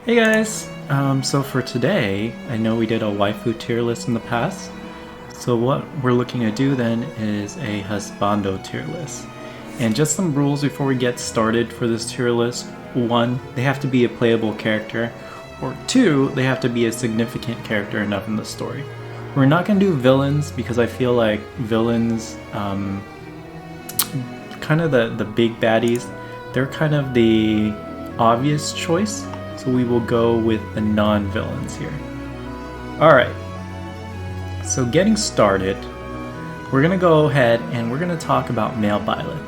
Hey guys! So for today, I know we did a waifu tier list in the past. So what we're looking to do then is a Husbando tier list. And just some rules before we get started for this tier list. 1, they have to be a playable character. Or 2, they have to be a significant character enough in the story. We're not going to do villains because I feel like villains, kind of the big baddies, they're kind of the obvious choice. So we will go with the non-villains here. Alright, so getting started, we're going to go ahead and we're going to talk about male Byleth.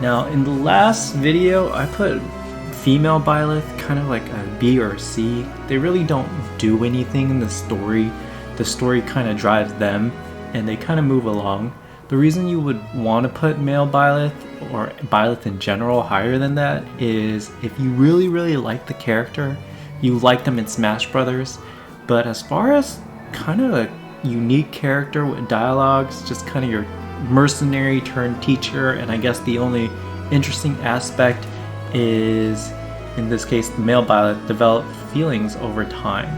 Now in the last video I put female Byleth kind of like a B or a C. They really don't do anything in the story. The story kind of drives them and they kind of move along. The reason you would want to put male Byleth or Byleth in general higher than that is if you really like the character, you like them in Smash Brothers, but as far as kind of a unique character with dialogues, just kind of your mercenary turned teacher, and I guess the only interesting aspect is, in this case, the male Byleth develop feelings over time.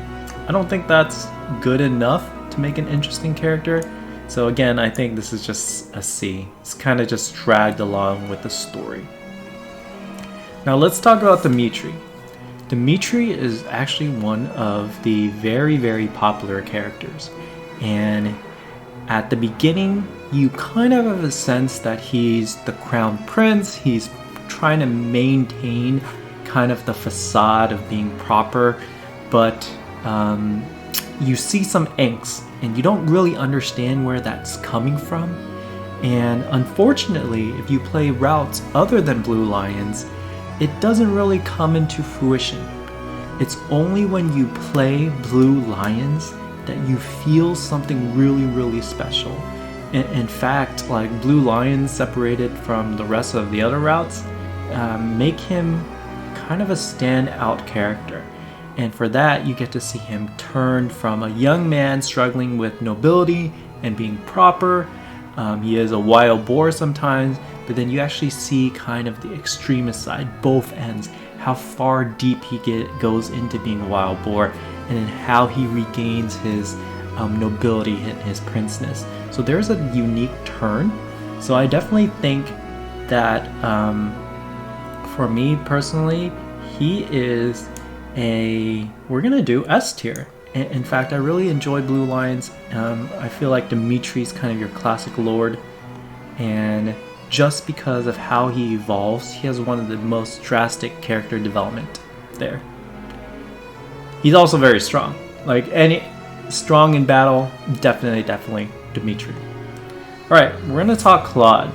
I don't think that's good enough to make an interesting character. So again, I think this is just a C. It's kind of just dragged along with the story. Now let's talk about Dimitri. Dimitri is actually one of the very popular characters. And at the beginning, you kind of have a sense that he's the crown prince. He's trying to maintain kind of the facade of being proper, but you see some angst and you don't really understand where that's coming from. And unfortunately, if you play routes other than Blue Lions, it doesn't really come into fruition. It's only when you play Blue Lions that you feel something really special. In fact, like Blue Lions separated from the rest of the other routes make him kind of a standout character. And for that, you get to see him turn from a young man struggling with nobility and being proper. He is a wild boar sometimes, but then you actually see kind of the extremist side, both ends, how far deep he goes into being a wild boar, and then how he regains his nobility and his princeness. So there's a unique turn. So I definitely think that for me personally, he is we're gonna do S tier. In fact, I really enjoy Blue Lions. I feel like Dimitri's kind of your classic lord, and just because of how he evolves, he has one of the most drastic character development there. He's also very strong. Like strong in battle, definitely Dimitri. Alright, we're gonna talk Claude.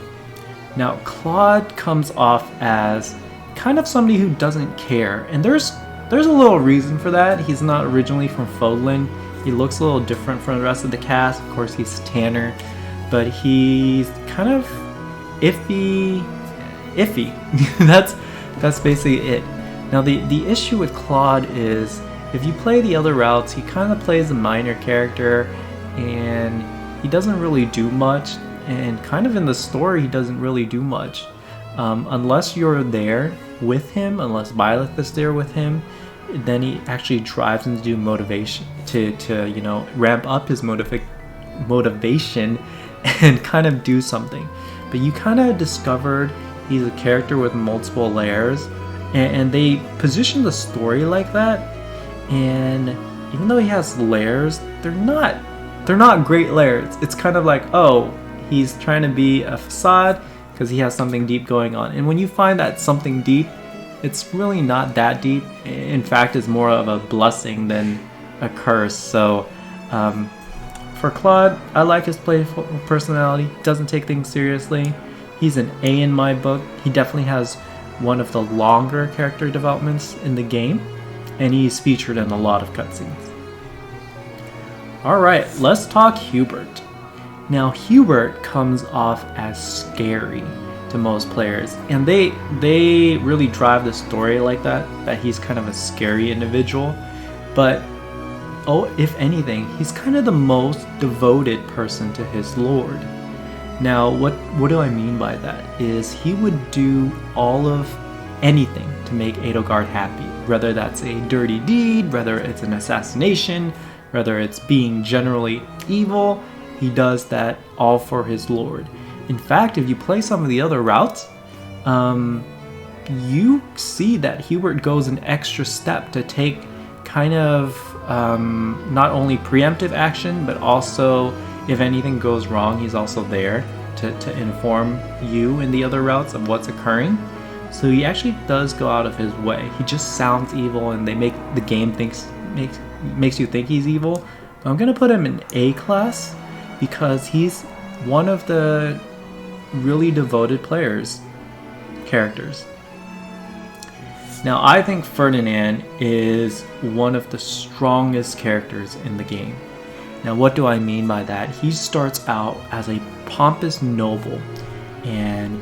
Now Claude comes off as kind of somebody who doesn't care, and there's a little reason for that. He's not originally from Fodlan. He looks a little different from the rest of the cast. Of course, he's tanner, but he's kind of iffy. That's basically it. Now, the issue with Claude is if you play the other routes, he kind of plays a minor character, and he doesn't really do much. And kind of in the story, he doesn't really do much. Unless you're there with him, unless Byleth is there with him, then he actually drives him to do motivation, to ramp up his motivation and kind of do something. But you kind of discovered he's a character with multiple layers, and they position the story like that. And even though he has layers, they're not great layers. It's kind of like, oh, he's trying to be a facade because he has something deep going on. And when you find that something deep, it's really not that deep. In fact, it's more of a blessing than a curse. So for Claude, I like his playful personality. Doesn't take things seriously. He's an A in my book. He definitely has one of the longer character developments in the game, and he's featured in a lot of cutscenes. Alright, let's talk Hubert. Now Hubert comes off as scary to most players, and they really drive the story like that he's kind of a scary individual. But if anything, he's kind of the most devoted person to his lord. Now what do I mean by that is he would do all of anything to make Edelgard happy. Whether that's a dirty deed, whether it's an assassination, whether it's being generally evil, he does that all for his lord. In fact, if you play some of the other routes, you see that Hubert goes an extra step to take kind of not only preemptive action, but also if anything goes wrong, he's also there to inform you in the other routes of what's occurring. So he actually does go out of his way. He just sounds evil, and they make the game makes you think he's evil. But I'm gonna put him in A class because he's one of the really devoted characters. Now, I think Ferdinand is one of the strongest characters in the game. Now, what do I mean by that? He starts out as a pompous noble, and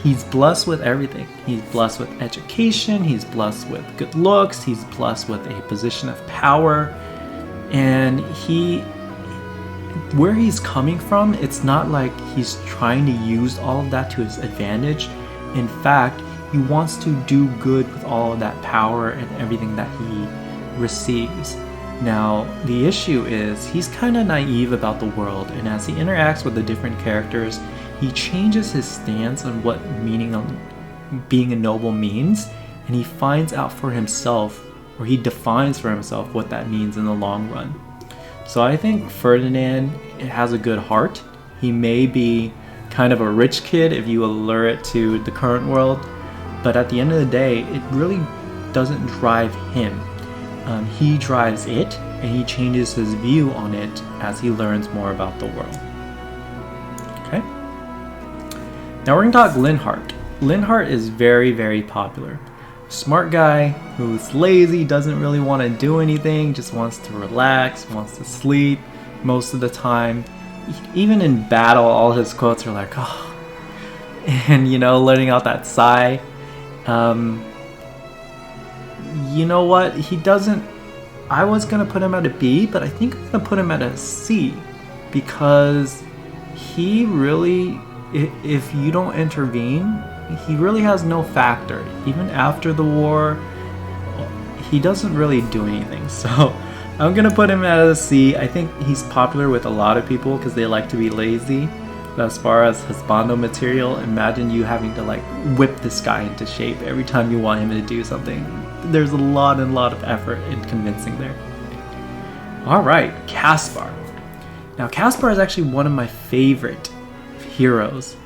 he's blessed with everything. He's blessed with education, he's blessed with good looks, he's blessed with a position of power, and where he's coming from, it's not like he's trying to use all of that to his advantage. In fact, he wants to do good with all of that power and everything that he receives. Now, the issue is he's kind of naive about the world, and as he interacts with the different characters, he changes his stance on what meaning of being a noble means, and he finds out for himself, or he defines for himself what that means in the long run. So I think Ferdinand has a good heart. He may be kind of a rich kid if you allure it to the current world, but at the end of the day, it really doesn't drive him. He drives it, and he changes his view on it as he learns more about the world. Okay. Now we're going to talk Linhart. Linhart is very, very popular. Smart guy who's lazy, doesn't really want to do anything, just wants to relax, wants to sleep most of the time. Even in battle, all his quotes are like, oh, and letting out that sigh. You know what? I was going to put him at a B, but I think I'm going to put him at a C because he really, if you don't intervene, he really has no factor. Even after the war, he doesn't really do anything. So I'm going to put him at a C. I think he's popular with a lot of people because they like to be lazy. But as far as Husbando material, imagine you having to whip this guy into shape every time you want him to do something. There's a lot of effort in convincing there. Alright, Kaspar. Now Kaspar is actually one of my favorite heroes.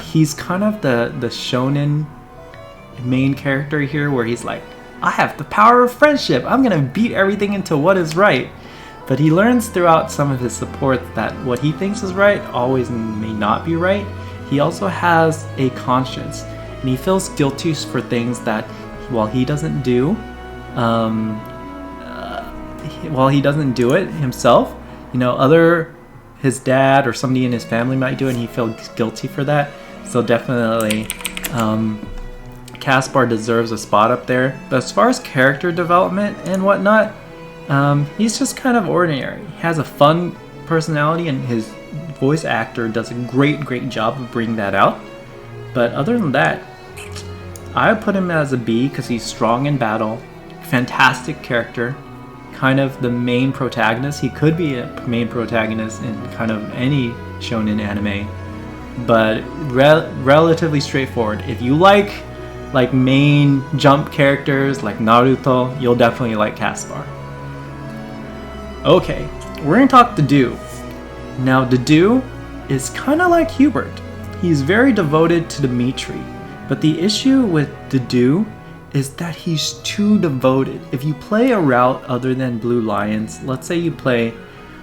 He's kind of the shonen main character here, where he's like, I have the power of friendship, I'm gonna beat everything into what is right. But he learns throughout some of his supports that what he thinks is right always may not be right. He also has a conscience, and he feels guilty for things that while he doesn't do it himself, his dad or somebody in his family might do it, and he feels guilty for that. So definitely Kaspar deserves a spot up there. But as far as character development and whatnot, he's just kind of ordinary. He has a fun personality, and his voice actor does a great job of bringing that out. But other than that, I would put him as a B because he's strong in battle, fantastic character, kind of the main protagonist. He could be a main protagonist in kind of any shonen anime, but relatively straightforward. If you like main jump characters like Naruto, you'll definitely like Kaspar. Okay, we're going to talk Dedue. Now Dedue is kind of like Hubert. He's very devoted to Dimitri, but the issue with Dedue is that he's too devoted. If you play a route other than bluelions, let's say you play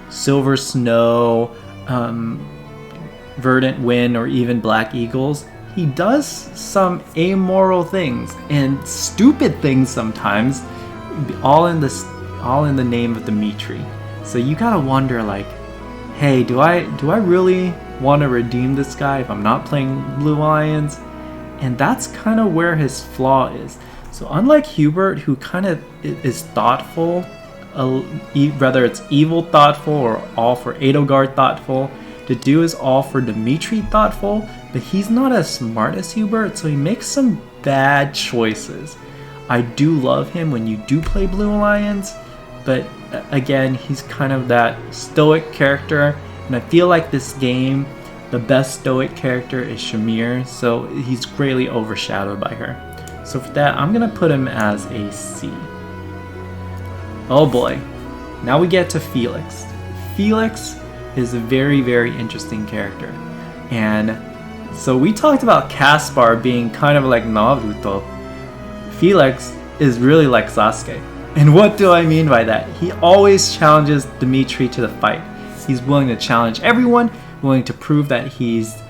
silversnow, verdantwind, or even blackeagles, he does some amoral things and stupid things sometimes, all in the name of Dimitri. So you gotta wonder, hey, do I really want to redeem this guy if I'm not playing blue lions? And that's kind of where his flaw is. So unlike Hubert, who kind of is thoughtful, whether it's evil thoughtful or all for Edelgard thoughtful, Dedue is all for Dimitri thoughtful, but he's not as smart as Hubert, so he makes some bad choices. I do love him when you do play Blue Lions, but again, he's kind of that stoic character, and I feel like this game, the best stoic character is Shamir, so he's greatly overshadowed by her. So for that, I'm gonna put him as a C. Oh boy, now we get to Felix. Felix is a very, very interesting character, and so we talked about Kaspar being kind of like Naruto. Felix is really like Sasuke. And what do I mean by that? He always challenges Dimitri to the fight. He's willing to challenge everyone, willing to prove that he's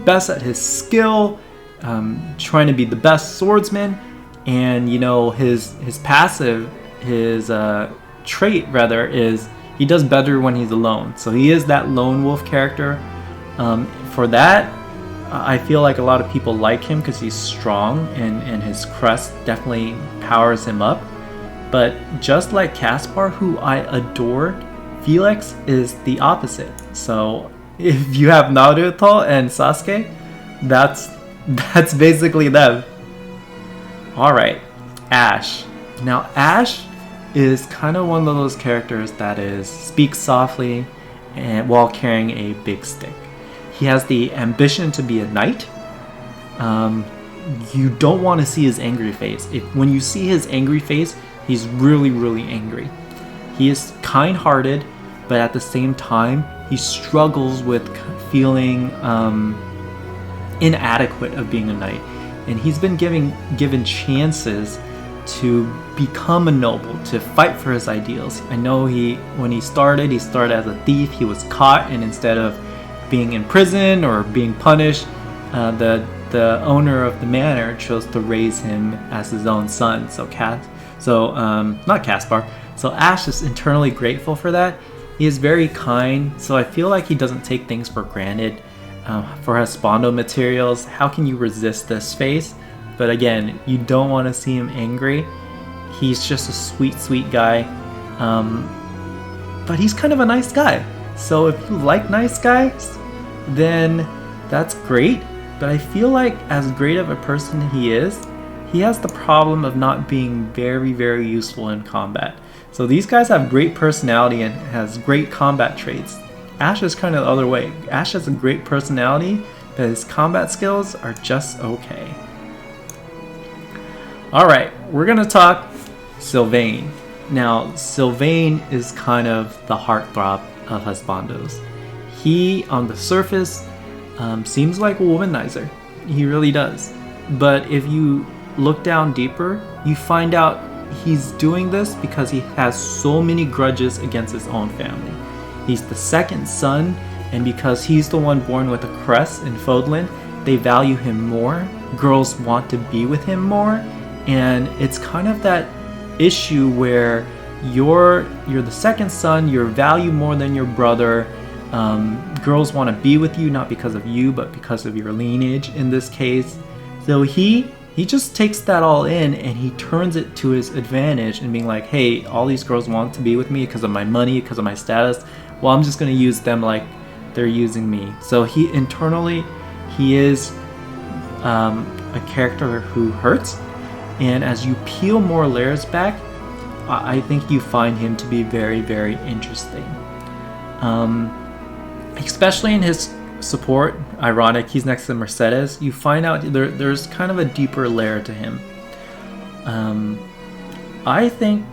best at his skill, trying to be the best swordsman, and you know, his passive, his trait rather, is he does better when he's alone. So he is that lone wolf character. For that, I feel like a lot of people like him because he's strong, and his crest definitely powers him up. But just like Kaspar, who I adore, Felix is the opposite. So if you have Naruto and Sasuke, that's basically them. Alright, Ash. Now Ash is kind of one of those characters that speaks softly and while carrying a big stick. He has the ambition to be a knight. You don't want to see his angry face. When you see his angry face, he's really, really angry. He is kind-hearted, but at the same time, he struggles with feeling inadequate of being a knight. And he's been given chances to become a noble, to fight for his ideals. I know when he started as a thief. He was caught, and instead of being in prison or being punished, the owner of the manor chose to raise him as his own son. Not Kaspar. So Ash is internally grateful for that. He is very kind, so I feel like he doesn't take things for granted. For Husbando materials, how can you resist this face? But again, you don't want to see him angry. He's just a sweet, sweet guy. But he's kind of a nice guy. So if you like nice guys, then that's great. But I feel like as great of a person he has the problem of not being very, very useful in combat. So these guys have great personality and has great combat traits. Ash is kind of the other way. Ash has a great personality, but his combat skills are just okay. Alright, we're gonna talk Sylvain. Now, Sylvain is kind of the heartthrob of Husbandos. He, on the surface, seems like a womanizer. He really does. But if you look down deeper, you find out he's doing this because he has so many grudges against his own family. He's the second son, and because he's the one born with a crest in Fodland, they value him more. Girls want to be with him more, and it's kind of that issue where you're the second son, you're valued more than your brother. Girls want to be with you not because of you, but because of your lineage in this case. So he just takes that all in and he turns it to his advantage and being like, hey, all these girls want to be with me because of my money, because of my status. Well, I'm just going to use them like they're using me. So he internally, he is a character who hurts. And as you peel more layers back, I think you find him to be very, very interesting. Especially in his support, ironic, he's next to Mercedes, you find out there's kind of a deeper layer to him. I think,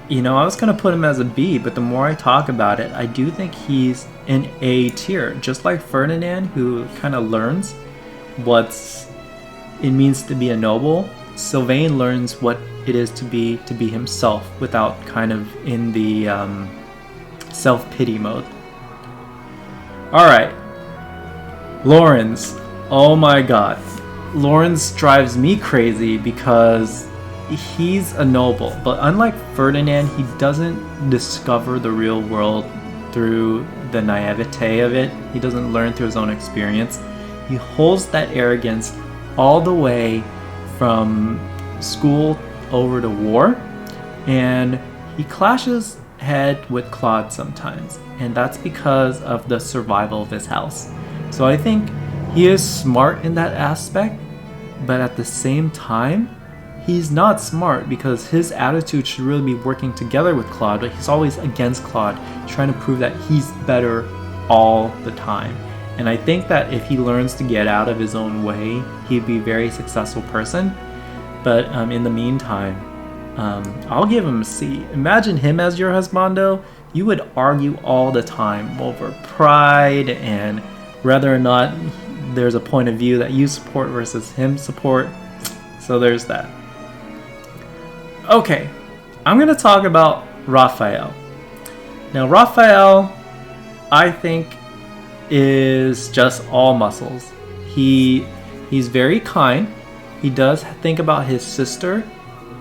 I was going to put him as a B, but the more I talk about it, I do think he's an A tier. Just like Ferdinand, who kind of learns what it means to be a noble, Sylvain learns what it is to be himself without kind of in the self-pity mode. Alright, Lawrence. Oh my god. Lawrence drives me crazy because he's a noble, but unlike Ferdinand, he doesn't discover the real world through the naivete of it. He doesn't learn through his own experience. He holds that arrogance all the way from school over to war, and he clashes head with Claude sometimes, and that's because of the survival of his house. So I think he is smart in that aspect, but at the same time, he's not smart because his attitude should really be working together with Claude, but he's always against Claude, trying to prove that he's better all the time. And I think that if he learns to get out of his own way, he'd be a very successful person. But in the meantime, I'll give him a C. Imagine him as your husbando. You would argue all the time over pride and whether or not there's a point of view that you support versus him support. So there's that. Okay, I'm going to talk about Raphael. Now Raphael, I think, is just all muscles. He's very kind. He does think about his sister,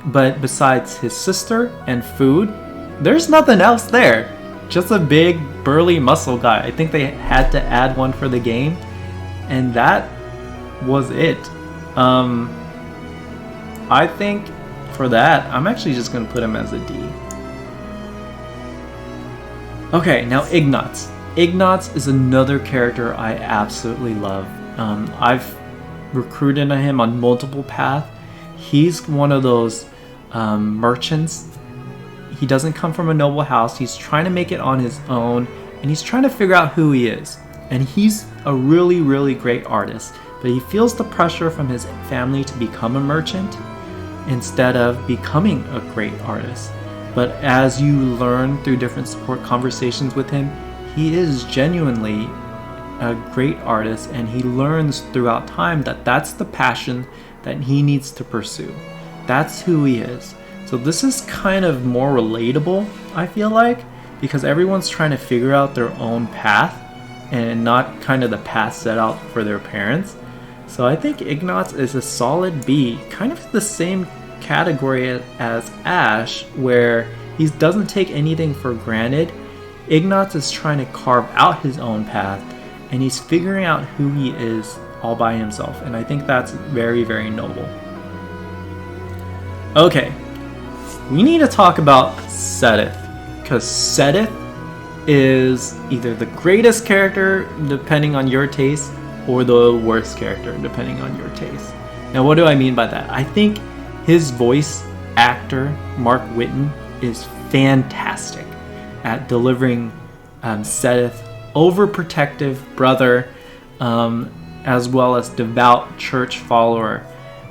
but besides his sister and food, there's nothing else there. Just a big burly muscle guy. I think they had to add one for the game, and that was it. I think for that, I'm actually just going to put him as a D. Okay, now Ignatz. Ignatz is another character I absolutely love. I've recruited him on multiple paths. He's one of those merchants. He doesn't come from a noble house. He's trying to make it on his own, and he's trying to figure out who he is. And he's a really, really great artist, but he feels the pressure from his family to become a merchant instead of becoming a great artist. But as you learn through different support conversations with him, he is genuinely a great artist, and he learns throughout time that that's the passion that he needs to pursue. That's who he is. So this is kind of more relatable, I feel like, because everyone's trying to figure out their own path and not kind of the path set out for their parents. So I think Ignatz is a solid B, kind of the same category as Ash, where he doesn't take anything for granted. Ignatz is trying to carve out his own path, and he's figuring out who he is all by himself, and I think that's very, very noble. Okay, we need to talk about Seth, because Seth is either the greatest character depending on your taste, or the worst character depending on your taste. Now what do I mean by that? I think his voice actor, Mark Whitten, is fantastic at delivering Seth, overprotective brother, as well as devout church follower.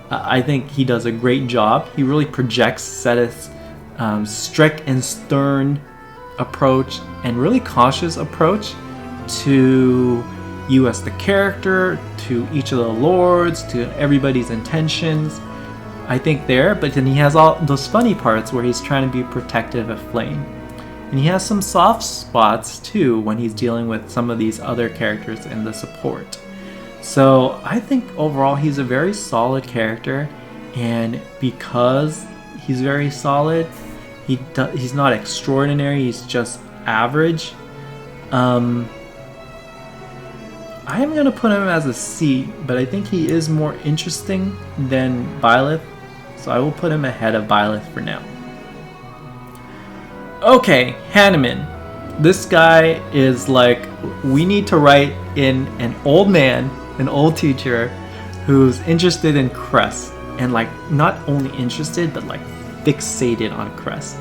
I think he does a great job. He really projects Seth's strict and stern approach and really cautious approach to you as the character, to each of the lords, to everybody's intentions. I think there, but then he has all those funny parts where he's trying to be protective of Flame. And he has some soft spots too when he's dealing with some of these other characters in the support. So I think overall he's a very solid character, and because he's very solid, he's not extraordinary, he's just average. I am going to put him as a C, but I think he is more interesting than Byleth, so I will put him ahead of Byleth for now. Okay, Hannon. This guy is like, we need to write in an old man, an old teacher, who's interested in Crest, and like not only interested, but like fixated on Crest.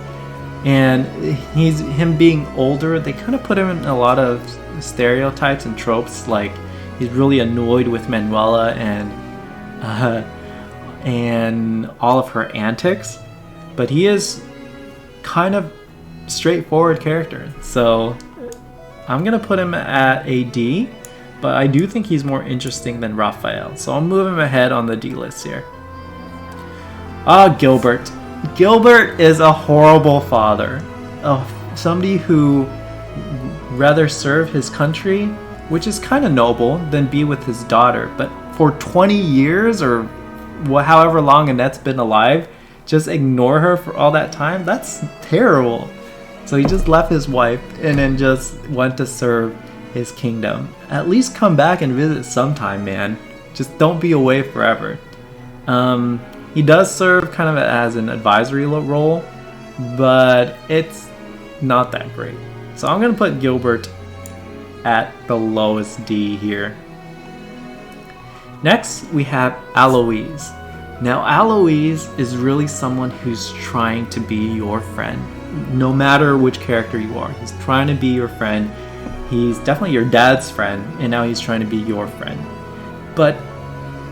And him being older, they kind of put him in a lot of stereotypes and tropes, like he's really annoyed with Manuela and all of her antics, but he is kind of straightforward character. So I'm gonna put him at a D, but I do think he's more interesting than Raphael, so I'll move him ahead on the D list here. Gilbert. Gilbert is a horrible father, somebody who rather serve his country, which is kind of noble, than be with his daughter. But for 20 years or however long Annette's been alive, just ignore her for all that time? That's terrible. So he just left his wife and then just went to serve his kingdom. At least come back and visit sometime, man. Just don't be away forever. He does serve kind of as an advisory role, but it's not that great. So I'm going to put Gilbert at the lowest D here. Next, we have Aloise. Now, Aloise is really someone who's trying to be your friend. No matter which character you are, he's trying to be your friend. He's definitely your dad's friend, and now he's trying to be your friend. But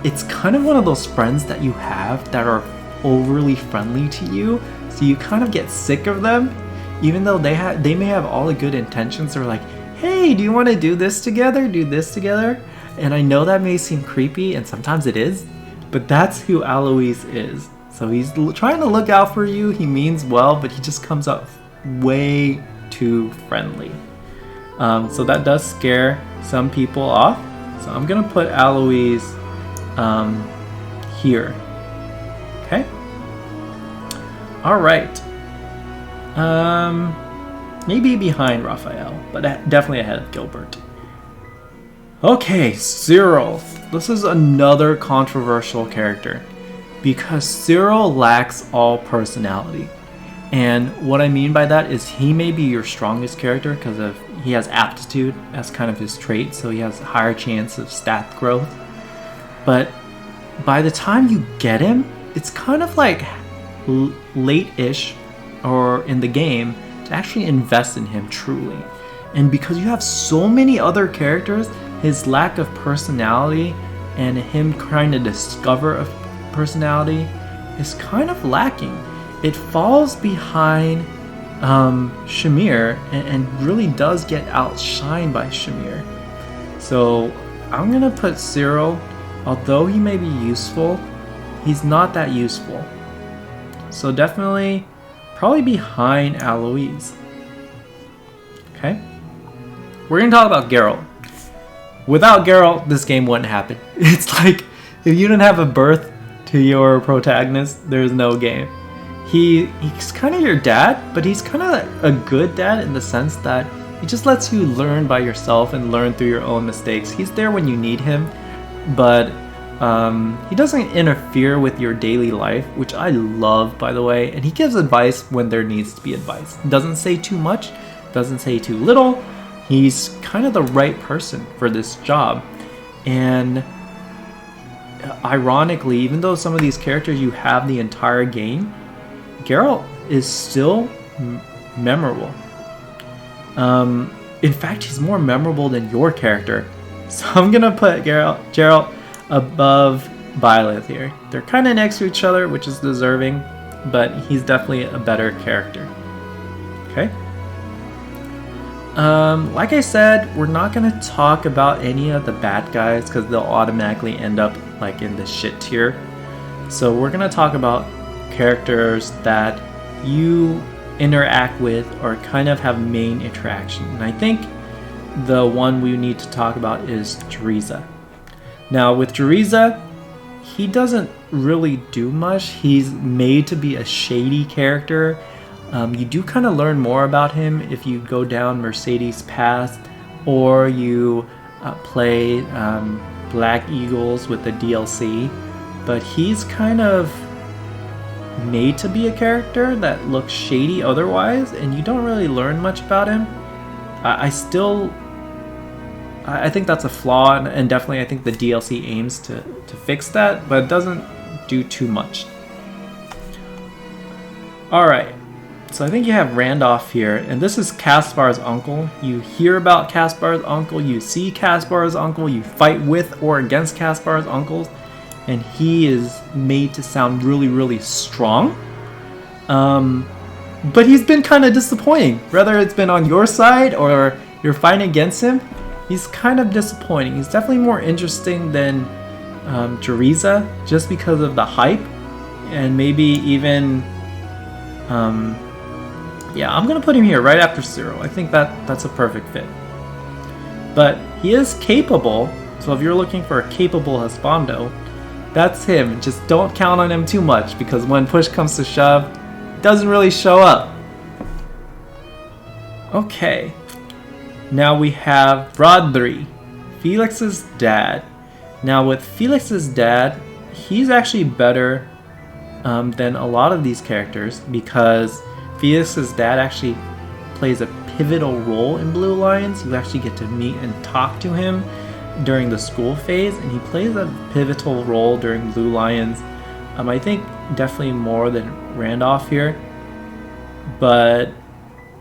it's kind of one of those friends that you have that are overly friendly to you, so you kind of get sick of them, even though they may have all the good intentions. They're like, hey, do you want to do this together? Do this together? And I know that may seem creepy, and sometimes it is, but that's who Aloise is. So he's trying to look out for you, he means well, but he just comes up way too friendly. So that does scare some people off. So I'm gonna put Aloise here. Okay. All right. Maybe behind Raphael, but definitely ahead of Gilbert. Okay, Cyril. This is another controversial character because Cyril lacks all personality. And what I mean by that is he may be your strongest character because he has aptitude as kind of his trait, so he has a higher chance of stat growth. But by the time you get him, it's kind of like late-ish or in the game to actually invest in him truly. And because you have so many other characters, his lack of personality and him trying to discover a personality is kind of lacking. It falls behind Shamir and really does get outshined by Shamir. So I'm gonna put Cyril, although he may be useful, he's not that useful. So definitely probably behind Aloise. Okay? We're gonna talk about Geralt. Without Geralt, this game wouldn't happen. It's like if you didn't have a birth to your protagonist, there's no game. He's kind of your dad, but he's kind of a good dad in the sense that he just lets you learn by yourself and learn through your own mistakes. He's there when you need him, but he doesn't interfere with your daily life, which I love, by the way, and he gives advice when there needs to be advice. Doesn't say too much, doesn't say too little. He's kind of the right person for this job. And ironically, even though some of these characters you have the entire game, Geralt is still memorable. In fact, he's more memorable than your character. So I'm gonna put Geralt above Violet here. They're kind of next to each other, which is deserving, but he's definitely a better character. Okay. Like I said, we're not gonna talk about any of the bad guys because they'll automatically end up like in the shit tier. So we're gonna talk about characters that you interact with or kind of have main interaction. And I think the one we need to talk about is Teresa. Now with Teresa, he doesn't really do much. He's made to be a shady character. You do kind of learn more about him if you go down Mercedes' path or you play blackeagles with the DLC. But he's kind of made to be a character that looks shady otherwise, and you don't really learn much about him. I think that's a flaw, and definitely I think the DLC aims to fix that, but it doesn't do too much. Alright, so I think you have Randolph here, and this is Kaspar's uncle. You hear about Kaspar's uncle, you see Kaspar's uncle, you fight with or against Kaspar's uncles, and he is made to sound really, really strong. But he's been kind of disappointing. Whether it's been on your side or you're fighting against him, he's kind of disappointing. He's definitely more interesting than Teresa, just because of the hype, and maybe even, yeah, I'm gonna put him here right after Cyril. I think that's a perfect fit. But he is capable, so if you're looking for a capable husbando, that's him. Just don't count on him too much, because when push comes to shove, he doesn't really show up. Okay. Now we have Rodri, Felix's dad. Now with Felix's dad, he's actually better than a lot of these characters because Felix's dad actually plays a pivotal role in Blue Lions. You actually get to meet and talk to him. during the school phase, and he plays a pivotal role during Blue Lions. I think definitely more than Randolph here, but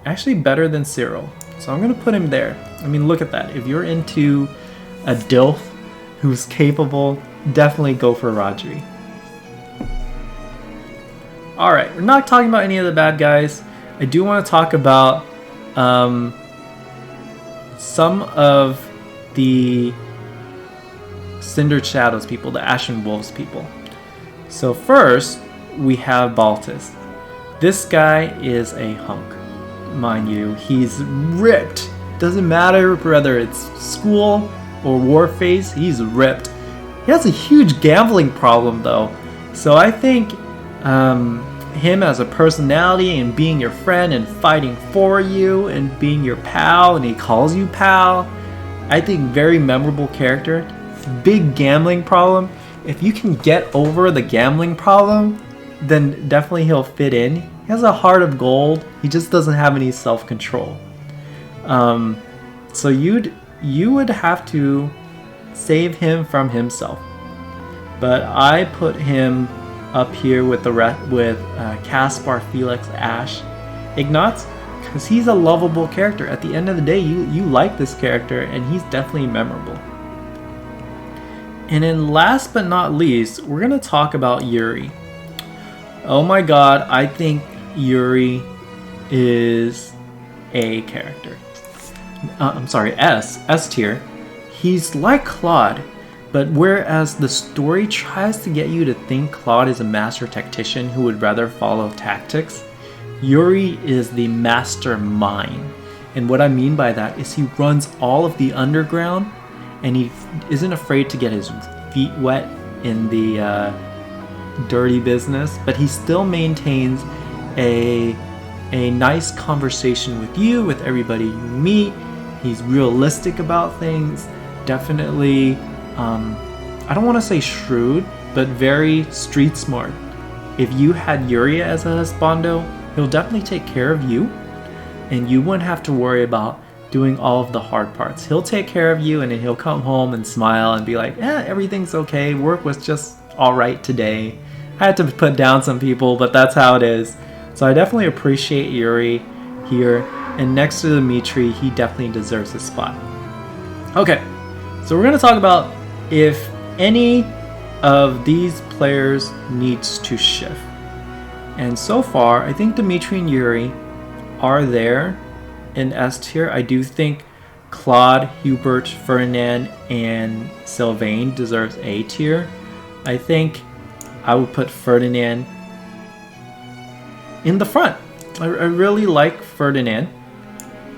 actually better than Cyril. So I'm going to put him there. I mean, look at that. If you're into a DILF who's capable, definitely go for Rodri. Alright, we're not talking about any of the bad guys. I do want to talk about some of the Cindered Shadows people, the ashenwolves people. So first, we have Baltis. This guy is a hunk, mind you. He's ripped. Doesn't matter whether it's school or war phase, he's ripped. He has a huge gambling problem though. So I think him as a personality and being your friend and fighting for you and being your pal, and he calls you pal, I think very memorable character. Big gambling problem. If you can get over the gambling problem, then definitely he'll fit in. He has a heart of gold. He just doesn't have any self-control. So you would have to save him from himself. But I put him up here with Kaspar, Felix, Ash, Ignatz, because he's a lovable character. At the end of the day, you like this character, and he's definitely memorable. And then last but not least, we're going to talk about Yuri. Oh my god, I think Yuri is a character. I'm sorry, S tier. He's like Claude, but whereas the story tries to get you to think Claude is a master tactician who would rather follow tactics, Yuri is the mastermind. And what I mean by that is he runs all of the underground, and he isn't afraid to get his feet wet in the dirty business, but he still maintains a nice conversation with you, with everybody you meet. He's realistic about things. Definitely, I don't want to say shrewd, but very street smart. If you had Yuri as a husbando, he'll definitely take care of you, and you wouldn't have to worry about doing all of the hard parts. He'll take care of you, and then he'll come home and smile and be like, everything's okay. Work was just all right today. I had to put down some people, but that's how it is. So I definitely appreciate Yuri here. And next to Dimitri, he definitely deserves his spot. Okay, so we're going to talk about if any of these players needs to shift. And so far, I think Dimitri and Yuri are there in S tier. I do think Claude, Hubert, Ferdinand, and Sylvain deserves A tier. I think I would put Ferdinand in the front. I really like Ferdinand,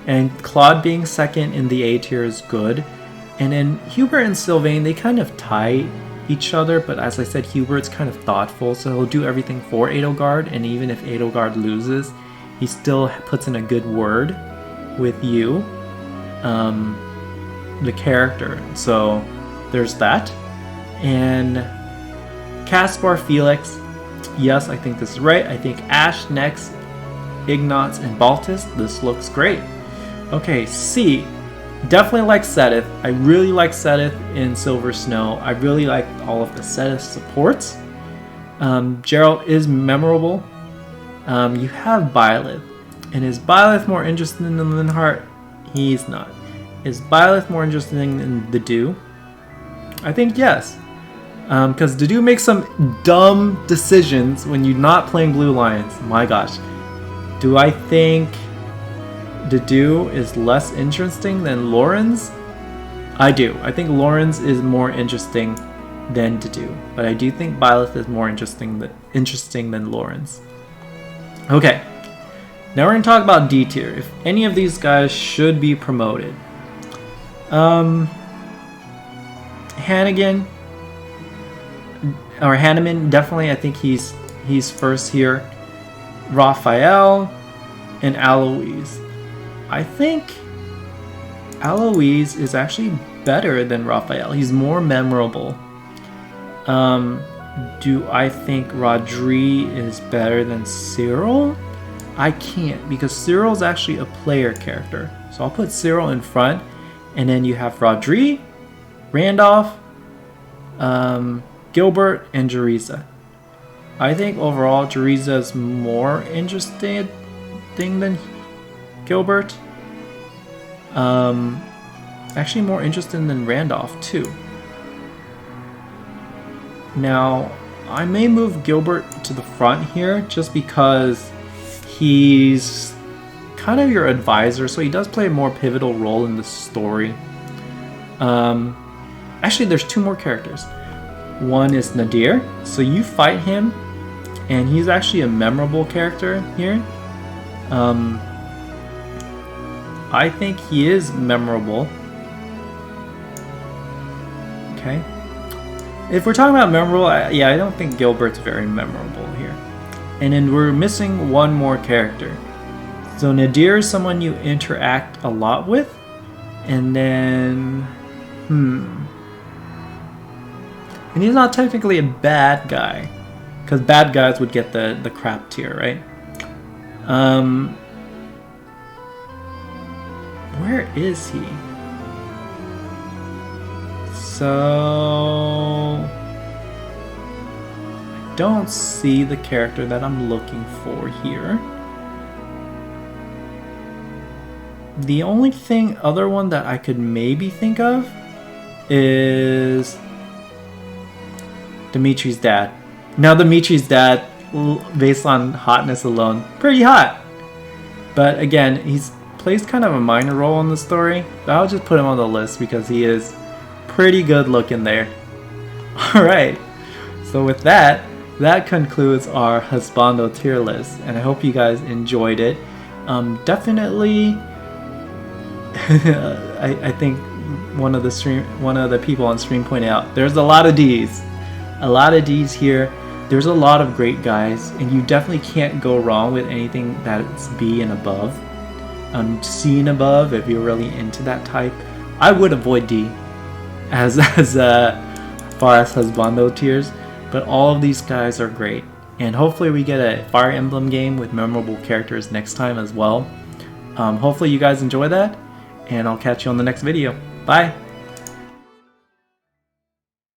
and Claude being second in the A tier is good. And then Hubert and Sylvain, they kind of tie each other, but as I said, Hubert's kind of thoughtful, so he'll do everything for Edelgard, and even if Edelgard loses, he still puts in a good word with you, the character. So there's that. And Kaspar, Felix, yes, I think this is right. I think Ash next, Ignatz, and Baltis. This looks great. Okay, C. Definitely like Seth. I really like Seth in silversnow. I really like all of the Seth supports. Geralt is memorable. You have Byleth. And is Byleth more interesting than Hart? He's not. Is Byleth more interesting than the Dew? I think yes. Because the Dew makes some dumb decisions when you're not playing Blue Lions. My gosh. Do I think Dedu is less interesting than Lorenz? I do. I think Lorenz is more interesting than Dedu, but I do think Byleth is more interesting than Lorenz. Okay, now we're going to talk about D tier. If any of these guys should be promoted. Hannigan or Hannon, definitely. I think he's first here. Raphael and Aloise. I think Aloise is actually better than Raphael. He's more memorable. Do I think Rodri is better than Cyril? I can't, because Cyril's actually a player character. So I'll put Cyril in front, and then you have Rodri, Randolph, Gilbert, and Jereza. I think overall Jereza is more interesting than Gilbert. Actually more interesting than Randolph too. Now, I may move Gilbert to the front here just because he's kind of your advisor, so he does play a more pivotal role in the story. Actually, there's two more characters. One is Nadir, so you fight him, and he's actually a memorable character here. I think he is memorable. Okay. If we're talking about memorable, yeah, I don't think Gilbert's very memorable here. And then we're missing one more character. So Nadir is someone you interact a lot with. And then... And he's not technically a bad guy. Because bad guys would get the crap tier, right? Where is he? So... I don't see the character that I'm looking for here. The only other one that I could maybe think of is Dimitri's dad. Now Dimitri's dad, based on hotness alone, pretty hot. But again, he's plays kind of a minor role in the story. But I'll just put him on the list because he is pretty good looking there. Alright, so with that concludes our Husbando tier list, and I hope you guys enjoyed it. Definitely, I think one of the people on stream pointed out, there's a lot of D's here. There's a lot of great guys, and you definitely can't go wrong with anything that's B and above. C and above, if you're really into that type. I would avoid D as far as Husbando tiers, but all of these guys are great, and hopefully we get a Fire Emblem game with memorable characters next time as well. Hopefully you guys enjoy that, and I'll catch you on the next video. Bye!